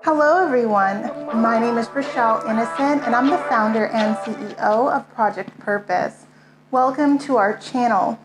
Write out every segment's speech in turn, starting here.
Hello everyone, my name is Rochelle Innocent and I'm the founder and CEO of Project Purpose. Welcome to our channel.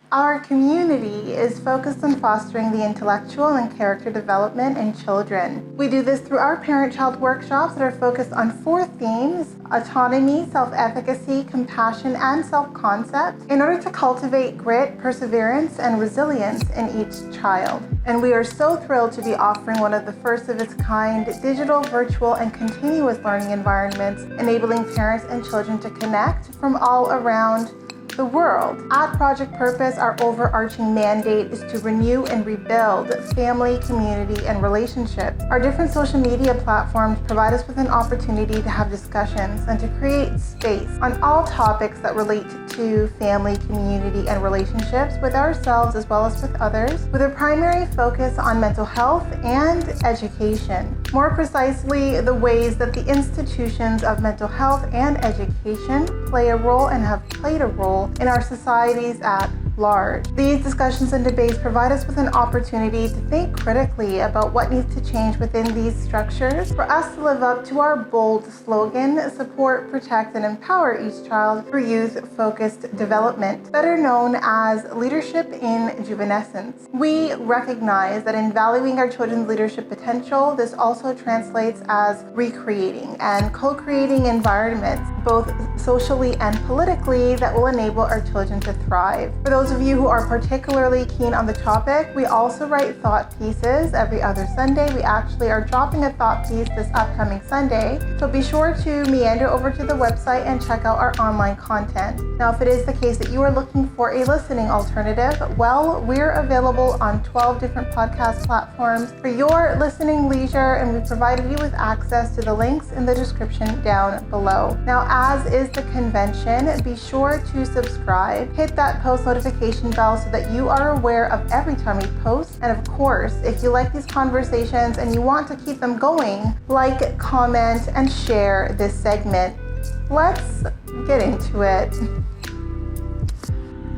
Our community is focused on fostering the intellectual and character development in children. We do this through our parent-child workshops that are focused on 4 themes: autonomy, self-efficacy, compassion, and self-concept, in order to cultivate grit, perseverance, and resilience in each child. And we are so thrilled to be offering one of the first of its kind digital, virtual, and continuous learning environments, enabling parents and children to connect from all around the world. At Project Purpose, our overarching mandate is to renew and rebuild family, community, and relationships. Our different social media platforms provide us with an opportunity to have discussions and to create space on all topics that relate to family, community, and relationships with ourselves as well as with others, with a primary focus on mental health and education. More precisely, the ways that the institutions of mental health and education play a role and have played a role in our societies at large. These discussions and debates provide us with an opportunity to think critically about what needs to change within these structures for us to live up to our bold slogan, support, protect, and empower each child through youth-focused development, better known as leadership in juvenescence. We recognize that in valuing our children's leadership potential, this also translates as recreating and co-creating environments, both socially and politically, that will enable our children to thrive. For those of you who are particularly keen on the topic, we also write thought pieces every other Sunday. We actually are dropping a thought piece this upcoming Sunday, so be sure to meander over to the website and check out our online content. Now, if it is the case that you are looking for a listening alternative, well, we're available on 12 different podcast platforms for your listening leisure, and we've provided you with access to the links in the description down below. Now, as is the convention, be sure to subscribe, hit that post notification bell so that you are aware of every time we post. And of course, if you like these conversations and you want to keep them going, like, comment, and share this segment. Let's get into it.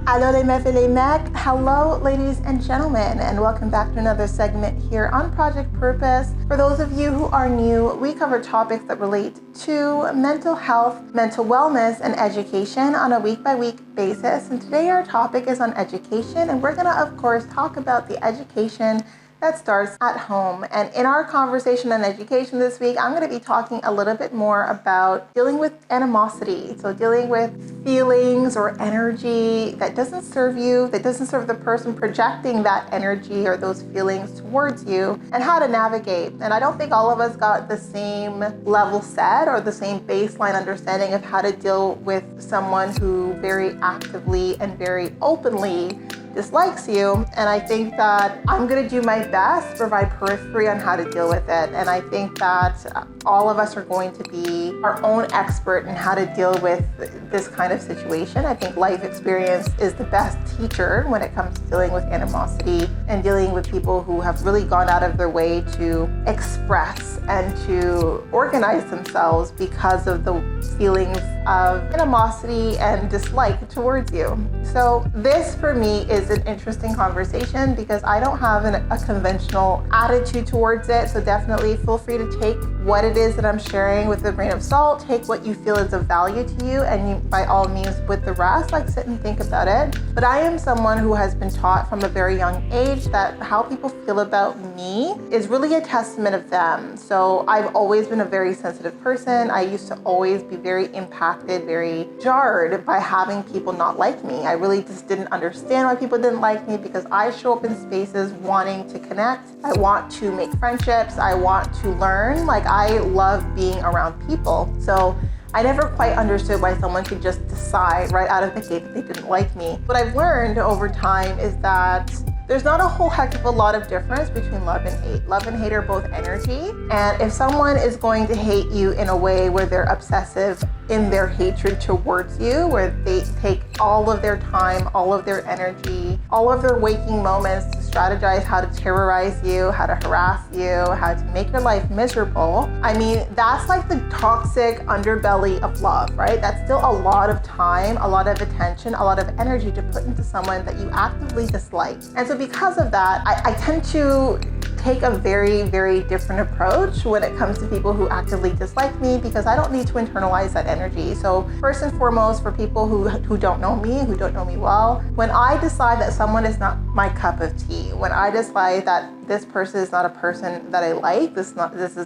Allô les meufs et les mecs. Hello ladies and gentlemen, and welcome back to another segment here on Project Purpose. For those of you who are new, we cover topics that relate to mental health, mental wellness, and education on a week-by-week basis. And today our topic is on education, and we're gonna of course talk about the education that starts at home. And in our conversation on education this week, I'm going to be talking a little bit more about dealing with animosity. So dealing with feelings or energy that doesn't serve you, that doesn't serve the person projecting that energy or those feelings towards you, and how to navigate. And I don't think all of us got the same level set or the same baseline understanding of how to deal with someone who very actively and very openly dislikes you. And I think that I'm going to do my best to provide periphery on how to deal with it. And I think that all of us are going to be our own expert in how to deal with this kind of situation. I think life experience is the best teacher when it comes to dealing with animosity and dealing with people who have really gone out of their way to express and to organize themselves because of the feelings of animosity and dislike towards you. So this for me is an interesting conversation because I don't have a conventional attitude towards it. So definitely feel free to take what it is that I'm sharing with a grain of salt. Take what you feel is of value to you, and you, by all means, with the rest, like, sit and think about it. But I am someone who has been taught from a very young age that how people feel about me is really a testament of them. So I've always been a very sensitive person. I used to always be very impacted, very jarred by having people not like me. I really just didn't understand why people didn't like me, because I show up in spaces wanting to connect. I want to make friendships. I want to learn. Like, I love being around people. So I never quite understood why someone could just decide right out of the gate that they didn't like me. What I've learned over time is that there's not a whole heck of a lot of difference between love and hate. Love and hate are both energy. And if someone is going to hate you in a way where they're obsessive in their hatred towards you, where they take all of their time, all of their energy, all of their waking moments to strategize how to terrorize you, how to harass you, how to make your life miserable. I mean, that's like the toxic underbelly of love, right? That's still a lot of time, a lot of attention, a lot of energy to put into someone that you actively dislike. And so because of that, I tend to take a very, very different approach when it comes to people who actively dislike me, because I don't need to internalize that energy. So first and foremost, for people who don't know me, who don't know me well, when I decide that someone is not my cup of tea, when I decide that this person is not a person that I like, this is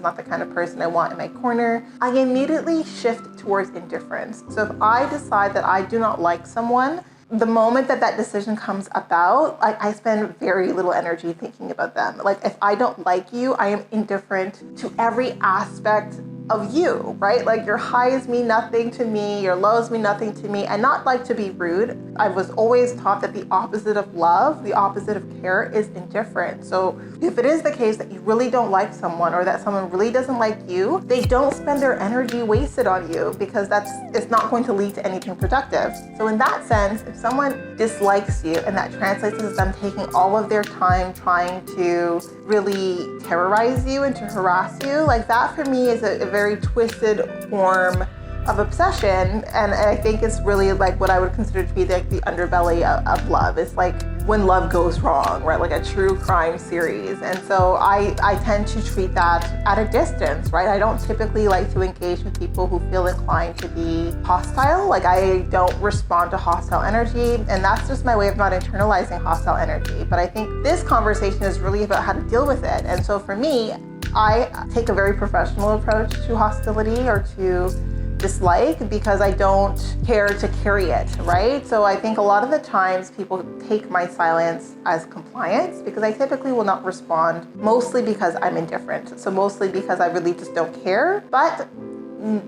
not the kind of person I want in my corner, I immediately shift towards indifference. So if I decide that I do not like someone, the moment that decision comes about, I spend very little energy thinking about them. Like, if I don't like you, I am indifferent to every aspect of you, right? Like, your highs mean nothing to me, your lows mean nothing to me, and not like to be rude. I was always taught that the opposite of love, the opposite of care is indifference. So if it is the case that you really don't like someone, or that someone really doesn't like you, they don't spend their energy wasted on you, because it's not going to lead to anything productive. So in that sense, if someone dislikes you and that translates as them taking all of their time trying to really terrorize you and to harass you, like, that for me is a very twisted form of obsession. And I think it's really like what I would consider to be like the underbelly of love. It's like when love goes wrong, right? Like a true crime series. And so I tend to treat that at a distance, right? I don't typically like to engage with people who feel inclined to be hostile. Like, I don't respond to hostile energy, and that's just my way of not internalizing hostile energy. But I think this conversation is really about how to deal with it. And so for me, I take a very professional approach to hostility or to dislike, because I don't care to carry it, right? So I think a lot of the times people take my silence as compliance, because I typically will not respond, mostly because I'm indifferent. So mostly because I really just don't care. But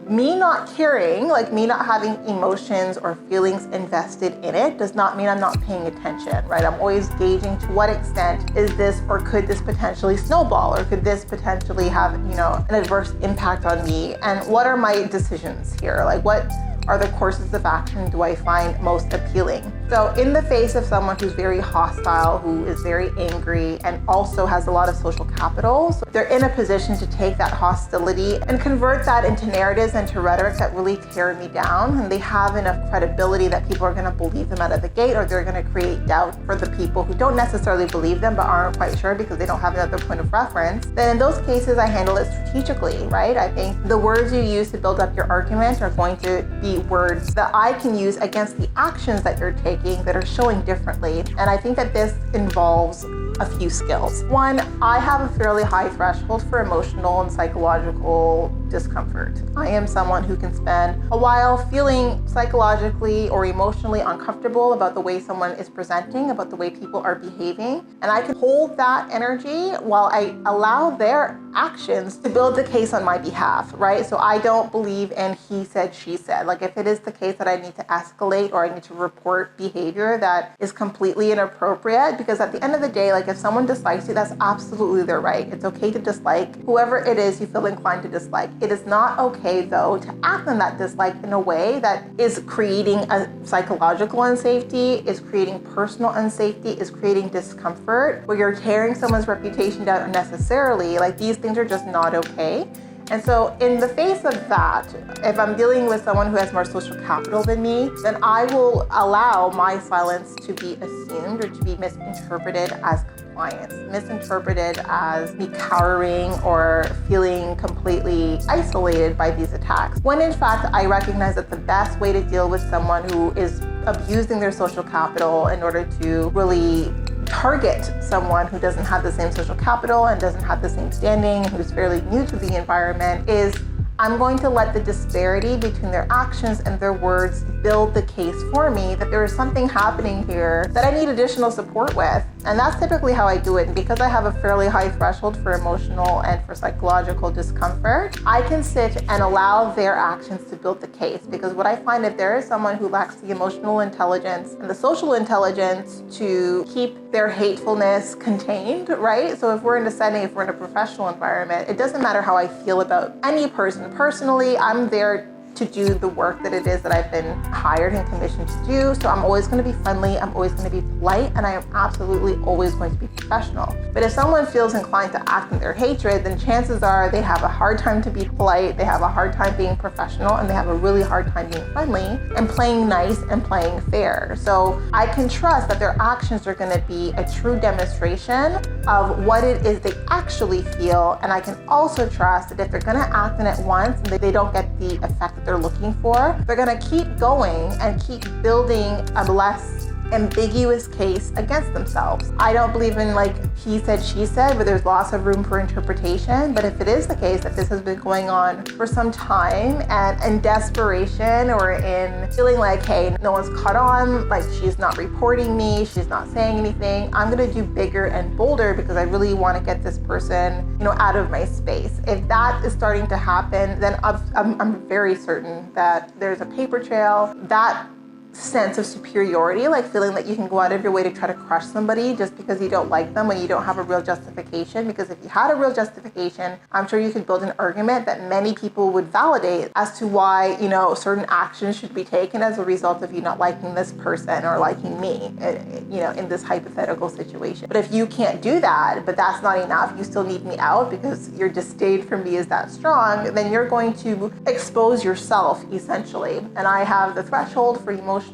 me not caring, like me not having emotions or feelings invested in it, does not mean I'm not paying attention, right? I'm always gauging to what extent is this, or could this potentially snowball, or could this potentially have, an adverse impact on me? And what are my decisions here? Like, what are the courses of action do I find most appealing? So in the face of someone who's very hostile, who is very angry, and also has a lot of social capital, so they're in a position to take that hostility and convert that into narratives and to rhetoric that really tear me down. And they have enough credibility that people are going to believe them out of the gate, or they're going to create doubt for the people who don't necessarily believe them but aren't quite sure because they don't have another point of reference. Then in those cases, I handle it strategically, right? I think the words you use to build up your argument are going to be words that I can use against the actions that you're taking that are showing differently. And I think that this involves a few skills. One, I have a fairly high threshold for emotional and psychological discomfort. I am someone who can spend a while feeling psychologically or emotionally uncomfortable about the way someone is presenting, about the way people are behaving. And I can hold that energy while I allow their actions to build the case on my behalf, right? So I don't believe in he said, she said. Like, if it is the case that I need to escalate or I need to report behavior that is completely inappropriate, because at the end of the day, like, if someone dislikes you, that's absolutely their right. It's okay to dislike whoever it is you feel inclined to dislike. It is not okay, though, to act on that dislike in a way that is creating a psychological unsafety, is creating personal unsafety, is creating discomfort, where you're tearing someone's reputation down unnecessarily. Like, these things are just not okay. And so in the face of that, if I'm dealing with someone who has more social capital than me, then I will allow my silence to be assumed or to be misinterpreted as compliance, misinterpreted as me cowering or feeling completely isolated by these attacks. When in fact, I recognize that the best way to deal with someone who is abusing their social capital in order to really target someone who doesn't have the same social capital and doesn't have the same standing, who's fairly new to the environment, is I'm going to let the disparity between their actions and their words build the case for me that there is something happening here that I need additional support with. And that's typically how I do it. And because I have a fairly high threshold for emotional and for psychological discomfort, I can sit and allow their actions to build the case. Because what I find, if there is someone who lacks the emotional intelligence and the social intelligence to keep their hatefulness contained, right? So if we're in a setting, if we're in a professional environment, it doesn't matter how I feel about any person. Personally, I'm there to do the work that it is that I've been hired and commissioned to do. So I'm always going to be friendly, I'm always going to be polite, and I am absolutely always going to be professional. But if someone feels inclined to act in their hatred, then chances are they have a hard time to be polite, they have a hard time being professional, and they have a really hard time being friendly and playing nice and playing fair. So I can trust that their actions are going to be a true demonstration of what it is they actually feel, and I can also trust that if they're going to act in it once and they don't get the effect that they're looking for, they're going to keep going and keep building a less ambiguous case against themselves. I don't believe in like he said, she said, but there's lots of room for interpretation. But if it is the case that this has been going on for some time, and in desperation or in feeling like, hey, no one's caught on, like she's not reporting me, she's not saying anything, I'm gonna do bigger and bolder because I really want to get this person, out of my space. If that is starting to happen, then I'm very certain that there's a paper trail. That sense of superiority, like feeling that you can go out of your way to try to crush somebody just because you don't like them when you don't have a real justification. Because if you had a real justification, I'm sure you could build an argument that many people would validate as to why, certain actions should be taken as a result of you not liking this person or liking me, in this hypothetical situation. But if you can't do that, but that's not enough, you still need me out because your disdain for me is that strong, then you're going to expose yourself essentially. And I have the threshold for emotional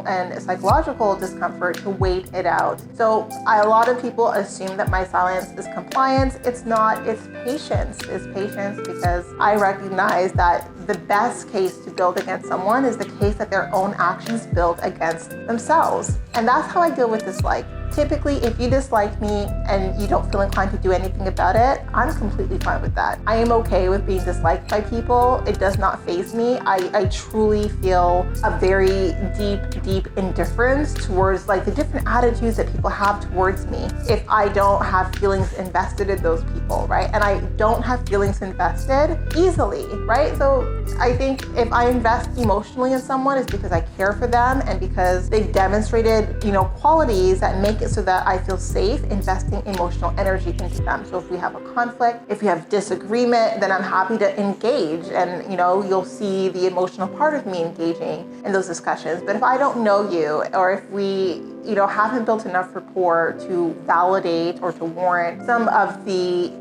and psychological discomfort to wait it out. So a lot of people assume that my silence is compliance. It's not, it's patience. It's patience because I recognize that the best case to build against someone is the case that their own actions build against themselves. And that's how I deal with dislike. Typically, if you dislike me and you don't feel inclined to do anything about it, I'm completely fine with that. I am okay with being disliked by people. It does not faze me. I truly feel a very deep indifference towards like the different attitudes that people have towards me if I don't have feelings invested in those people, right? And I don't have feelings invested easily, right? So I think if I invest emotionally in someone, it's because I care for them and because they've demonstrated, qualities that make it so that I feel safe investing emotional energy into them. So if we have a conflict, if we have disagreement, then I'm happy to engage, and you'll see the emotional part of me engaging in those discussions. But if I don't know you, or if we haven't built enough rapport to validate or to warrant some of the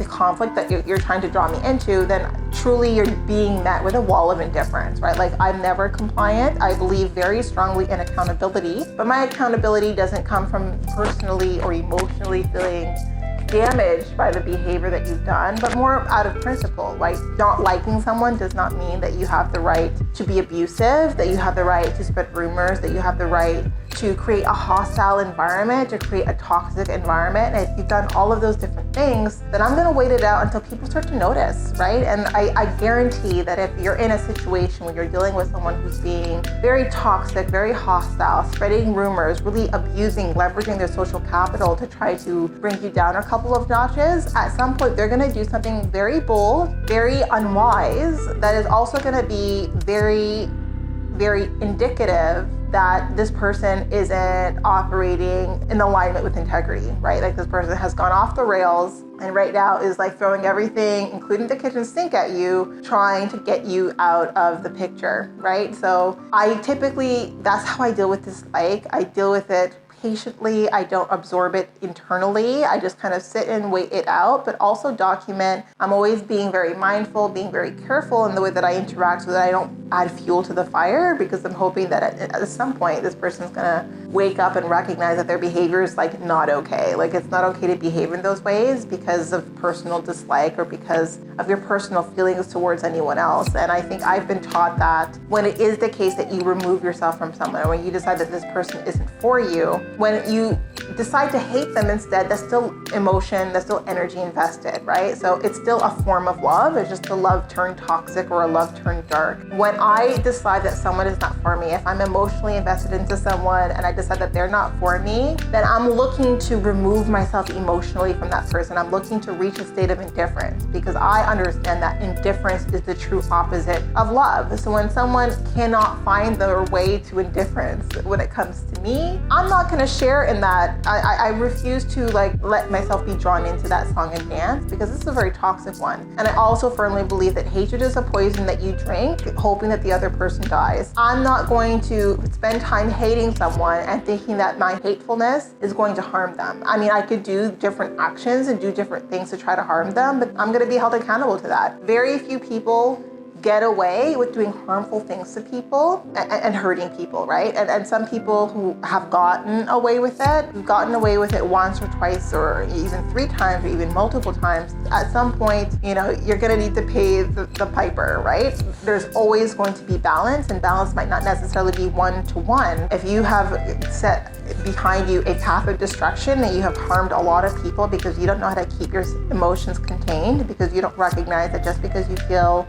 conflict that you're trying to draw me into, then truly you're being met with a wall of indifference, right? Like I'm never compliant. I believe very strongly in accountability, but my accountability doesn't come from personally or emotionally feeling damaged by the behavior that you've done, but more out of principle. Like not liking someone does not mean that you have the right to be abusive, that you have the right to spread rumors, that you have the right to create a hostile environment, to create a toxic environment. And if you've done all of those different things, then I'm gonna wait it out until people start to notice, right? And I guarantee that if you're in a situation where you're dealing with someone who's being very toxic, very hostile, spreading rumors, really abusing, leveraging their social capital to try to bring you down a couple of notches, at some point they're gonna do something very bold, very unwise, that is also gonna be very, very indicative that this person isn't operating in alignment with integrity, right? Like this person has gone off the rails and right now is like throwing everything, including the kitchen sink at you, trying to get you out of the picture, right? So that's how I deal with dislike. I deal with it patiently. I don't absorb it internally. I just kind of sit and wait it out, but also document. I'm always being very mindful, being very careful in the way that I interact so that I don't add fuel to the fire, because I'm hoping that at some point this person's gonna wake up and recognize that their behavior is like not okay. Like it's not okay to behave in those ways because of personal dislike or because of your personal feelings towards anyone else. And I think I've been taught that when it is the case that you remove yourself from someone, or when you decide that this person isn't for you, when you decide to hate them instead, that's still emotion, that's still energy invested, right? So it's still a form of love. It's just a love turned toxic or a love turned dark. When I decide that someone is not for me, if I'm emotionally invested into someone and I decide that they're not for me, then I'm looking to remove myself emotionally from that person. I'm looking to reach a state of indifference because I understand that indifference is the true opposite of love. So when someone cannot find their way to indifference when it comes to me, I'm not going to share in that I refuse to like let myself be drawn into that song and dance, because this is a very toxic one. And I also firmly believe that hatred is a poison that you drink hoping that the other person dies. I'm not going to spend time hating someone and thinking that my hatefulness is going to harm them. I mean, I could do different actions and do different things to try to harm them, but I'm going to be held accountable to that. Very few people get away with doing harmful things to people and hurting people, right? And some people who have gotten away with it, who've gotten away with it once or twice or even 3 times or even multiple times, at some point, you're gonna need to pay the piper, right? There's always going to be balance, and balance might not necessarily be 1-to-1. If you have set behind you a path of destruction and you have harmed a lot of people because you don't know how to keep your emotions contained, because you don't recognize that just because you feel,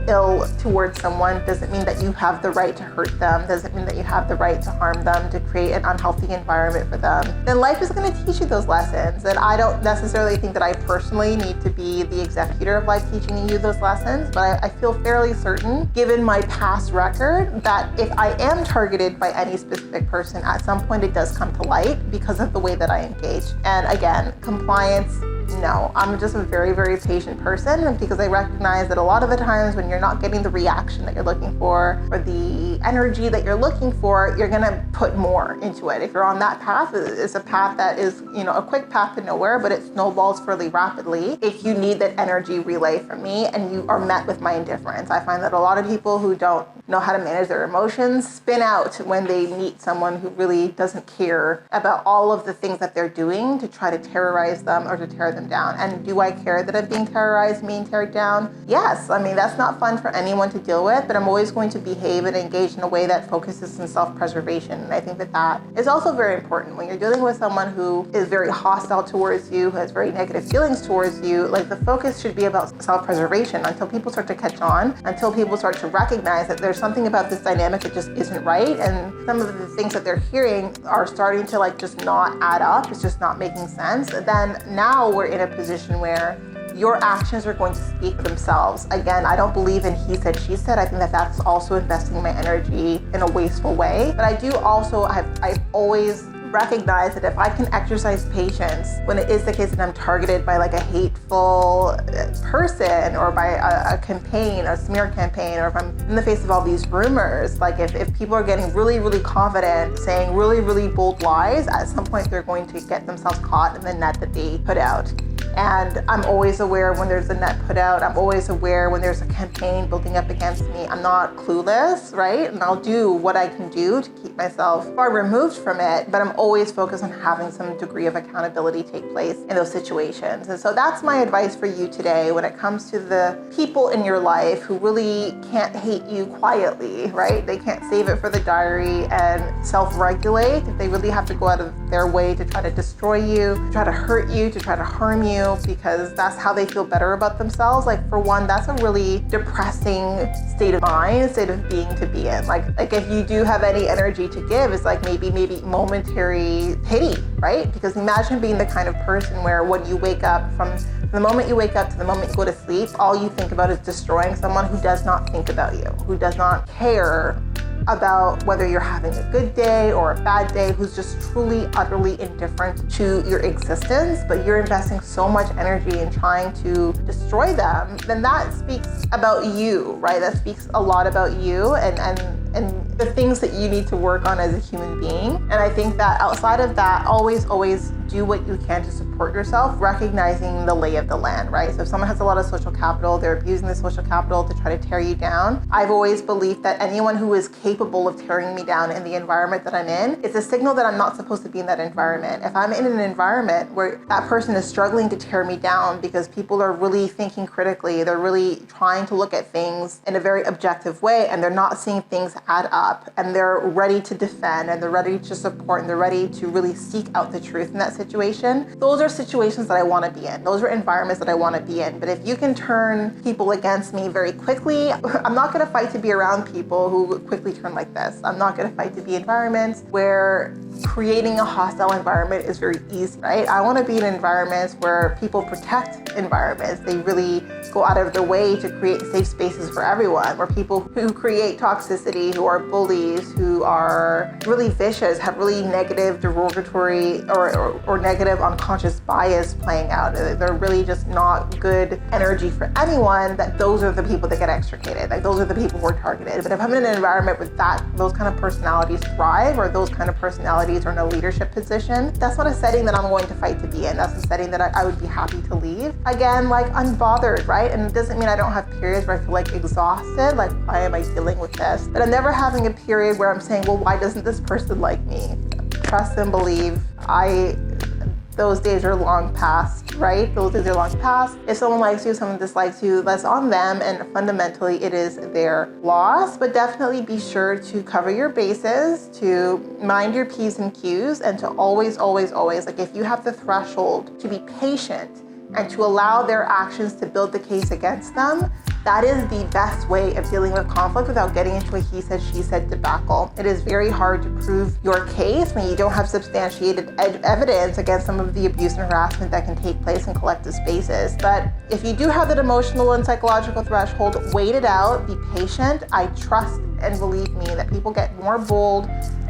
ill towards someone doesn't mean that you have the right to hurt them, doesn't mean that you have the right to harm them, to create an unhealthy environment for them, then life is going to teach you those lessons. And I don't necessarily think that I personally need to be the executor of life teaching you those lessons, but I feel fairly certain, given my past record, that if I am targeted by any specific person, at some point it does come to light because of the way that I engage. And again, compliance, no, I'm just a very, very patient person, because I recognize that a lot of the times when you're not getting the reaction that you're looking for or the energy that you're looking for, you're gonna put more into it. If you're on that path, it's a path that is, a quick path to nowhere, but it snowballs fairly rapidly if you need that energy relay from me and you are met with my indifference. I find that a lot of people who don't know how to manage their emotions spin out when they meet someone who really doesn't care about all of the things that they're doing to try to terrorize them or to tear them down. And do I care that I'm being terrorized, being teared down? Yes. I mean, that's not fun for anyone to deal with, but I'm always going to behave and engage in a way that focuses on self-preservation. And I think that is also very important. When you're dealing with someone who is very hostile towards you, who has very negative feelings towards you, like, the focus should be about self-preservation until people start to catch on, until people start to recognize that there's something about this dynamic that just isn't right. And some of the things that they're hearing are starting to just not add up. It's just not making sense. Then now we're in a position where your actions are going to speak for themselves. Again, I don't believe in he said, she said. I think that that's also investing my energy in a wasteful way. But I do also, I've always recognized that if I can exercise patience when it is the case that I'm targeted by like a hateful person or by a campaign, a smear campaign, or if I'm in the face of all these rumors, like if people are getting really, really confident, saying really, really bold lies, at some point they're going to get themselves caught in the net that they put out. And I'm always aware when there's a net put out. I'm always aware when there's a campaign building up against me. I'm not clueless, right? And I'll do what I can do to keep myself far removed from it, but I'm always focused on having some degree of accountability take place in those situations. And so that's my advice for you today when it comes to the people in your life who really can't hate you quietly, right? They can't save it for the diary and self-regulate. If they really have to go out of their way to try to destroy you, to try to hurt you, to try to harm you, because that's how they feel better about themselves. Like, for one, that's a really depressing state of mind, state of being to be in. Like if you do have any energy to give, it's like maybe momentary pity, right? Because imagine being the kind of person where when you wake up, from the moment you wake up to the moment you go to sleep, all you think about is destroying someone who does not think about you, who does not care about whether you're having a good day or a bad day, who's just truly, utterly indifferent to your existence, but you're investing so much energy in trying to destroy them, then that speaks about you, right? That speaks a lot about you and the things that you need to work on as a human being. And I think that outside of that, always do what you can to support yourself, recognizing the lay of the land, right? So if someone has a lot of social capital, they're abusing the social capital to try to tear you down. I've always believed that anyone who is capable of tearing me down in the environment that I'm in, it's a signal that I'm not supposed to be in that environment. If I'm in an environment where that person is struggling to tear me down because people are really thinking critically, they're really trying to look at things in a very objective way, and they're not seeing things add up, and they're ready to defend, and they're ready to support, and they're ready to really seek out the truth in that situation, those are situations that I want to be in. Those are environments that I want to be in. But if you can turn people against me very quickly, I'm not going to fight to be around people who quickly turn like this. I'm not going to fight to be in environments where creating a hostile environment is very easy, right? I want to be in environments where people protect environments. They really go out of their way to create safe spaces for everyone, where people who create toxicity, who are bullies, who are really vicious, have really negative, derogatory, or negative unconscious bias playing out. They're really just not good energy for anyone, that those are the people that get extricated. Like, those are the people who are targeted. But if I'm in an environment with those kind of personalities thrive, or those kind of personalities are in a leadership position, that's not a setting that I'm going to fight to be in. That's a setting that I would be happy to leave. Again, like, unbothered, right? And it doesn't mean I don't have periods where I feel like exhausted, like, why am I dealing with this? But I'm never having a period where I'm saying, well, why doesn't this person like me? Trust and believe, those days are long past, right? Those days are long past. If someone likes you, someone dislikes you, that's on them, and fundamentally it is their loss. But definitely be sure to cover your bases, to mind your P's and Q's, and to always, like, if you have the threshold to be patient and to allow their actions to build the case against them, that is the best way of dealing with conflict without getting into a he said, she said debacle. It is very hard to prove your case when you don't have substantiated evidence against some of the abuse and harassment that can take place in collective spaces. But if you do have that emotional and psychological threshold, wait it out, be patient. I trust and believe me that people get more bold,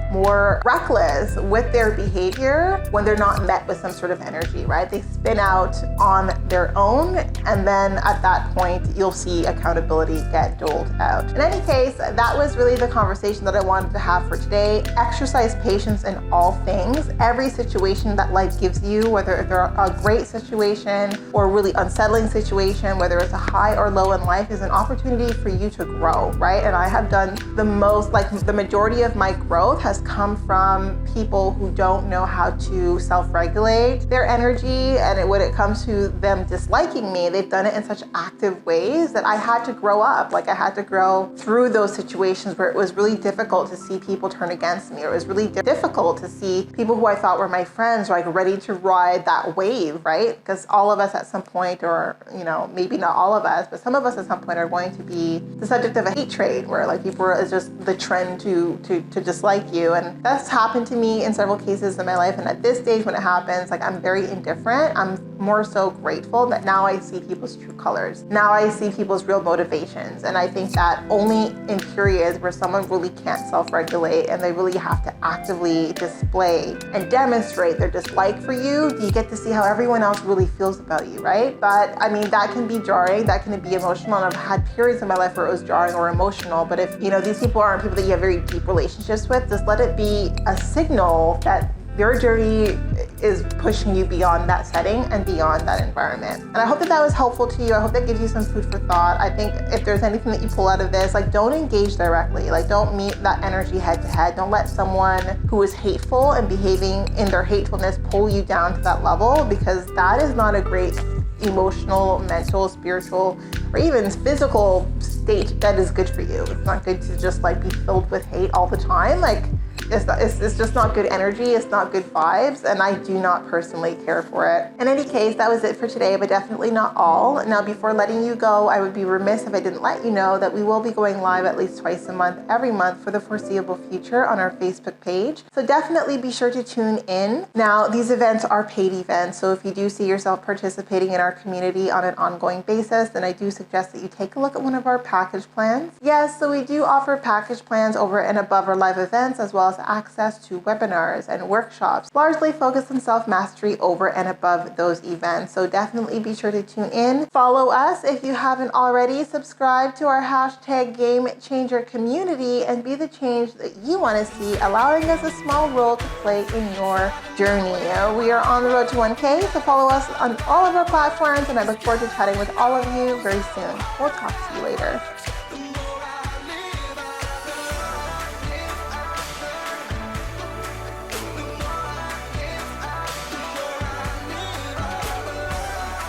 more reckless with their behavior when they're not met with some sort of energy, right? They spin out on their own, and then at that point, you'll see accountability get doled out. In any case, that was really the conversation that I wanted to have for today. Exercise patience in all things. Every situation that life gives you, whether they're a great situation or a really unsettling situation, whether it's a high or low in life, is an opportunity for you to grow, right? And I have done the most, like, the majority of my growth has come from people who don't know how to self-regulate their energy, and when it comes to them disliking me, they've done it in such active ways that I had to grow up. Like, I had to grow through those situations where it was really difficult to see people turn against me, or it was really difficult to see people who I thought were my friends, like, ready to ride that wave, right? Because all of us at some point, or, you know, maybe not all of us, but some of us at some point are going to be the subject of a hate trade, where, like, people is just the trend to dislike you. And that's happened to me in several cases in my life. And at this stage, when it happens, like, I'm very indifferent. I'm more so grateful that now I see people's true colors. Now I see people's real motivations. And I think that only in periods where someone really can't self-regulate and they really have to actively display and demonstrate their dislike for you, do you get to see how everyone else really feels about you, right? But I mean, that can be jarring, that can be emotional. And I've had periods in my life where it was jarring or emotional. But if, you know, these people aren't people that you have very deep relationships with, just let it be a signal that your journey is pushing you beyond that setting and beyond that environment. And I hope that was helpful to you. I hope that gives you some food for thought. I think if there's anything that you pull out of this, like, don't engage directly. Like, don't meet that energy head to head. Don't let someone who is hateful and behaving in their hatefulness pull you down to that level, because that is not a great emotional, mental, spiritual, or even physical state that is good for you. It's not good to just, like, be filled with hate all the time. Like, it's just not good energy. It's not good vibes, and I do not personally care for it. In any case, that was it for today, but definitely not all. Now, before letting you go, I would be remiss if I didn't let you know that we will be going live at least twice a month, every month for the foreseeable future on our Facebook page. So definitely be sure to tune in. Now, these events are paid events, so if you do see yourself participating in our community on an ongoing basis, then I do suggest that you take a look at one of our package plans. Yes, so we do offer package plans over and above our live events, as well as access to webinars and workshops, largely focused on self-mastery over and above those events. So definitely be sure to tune in. Follow us if you haven't already. Subscribe to our hashtag Game Changer community and be the change that you want to see, allowing us a small role to play in your journey. We are on the road to 1K, so follow us on all of our platforms, and I look forward to chatting with all of you very soon. We'll talk to you later.